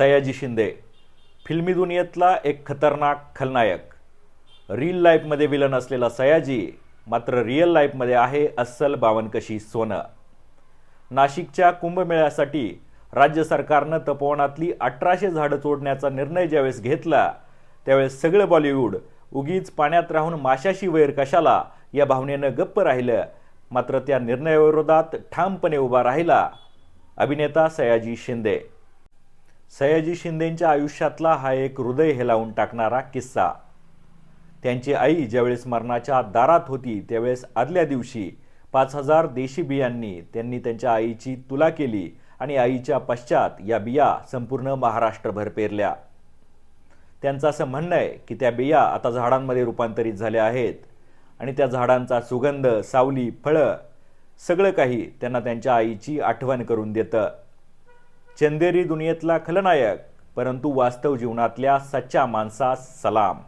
सयाजी शिंदे फिल्मी दुनियेतला एक खतरनाक खलनायक. रिअल लाईफमध्ये विलन असलेला सयाजी मात्र रिअल लाईफमध्ये आहे अस्सल बावनकशी सोनं. नाशिकच्या कुंभमेळ्यासाठी राज्य सरकारनं तपोवनातली 1800 झाडं तोडण्याचा निर्णय ज्यावेळेस घेतला त्यावेळेस सगळं बॉलिवूड उगीच पाण्यात राहून माशाशी वैर कशाला या भावनेनं गप्प राहिलं. मात्र त्या निर्णयाविरोधात ठामपणे उभा राहिला अभिनेता सयाजी शिंदे. सयाजी शिंदेंच्या आयुष्यातला हा एक हृदय हेलावून टाकणारा किस्सा. त्यांची आई ज्यावेळेस मरणाच्या दारात होती त्यावेळेस आदल्या दिवशी 5000 देशी बियांनी त्यांनी त्यांच्या आईची तुला केली आणि आईच्या पश्चात या बिया संपूर्ण महाराष्ट्रभर पेरल्या. त्यांचं असं म्हणणं आहे की त्या बिया आता झाडांमध्ये रूपांतरित झाल्या आहेत आणि त्या झाडांचा सुगंध, सावली, फळं सगळं काही त्यांना त्यांच्या आईची आठवण करून देतं. चंदेरी दुनियेतला खलनायक परंतु वास्तव जीवनातल्या सच्चा माणसास सलाम.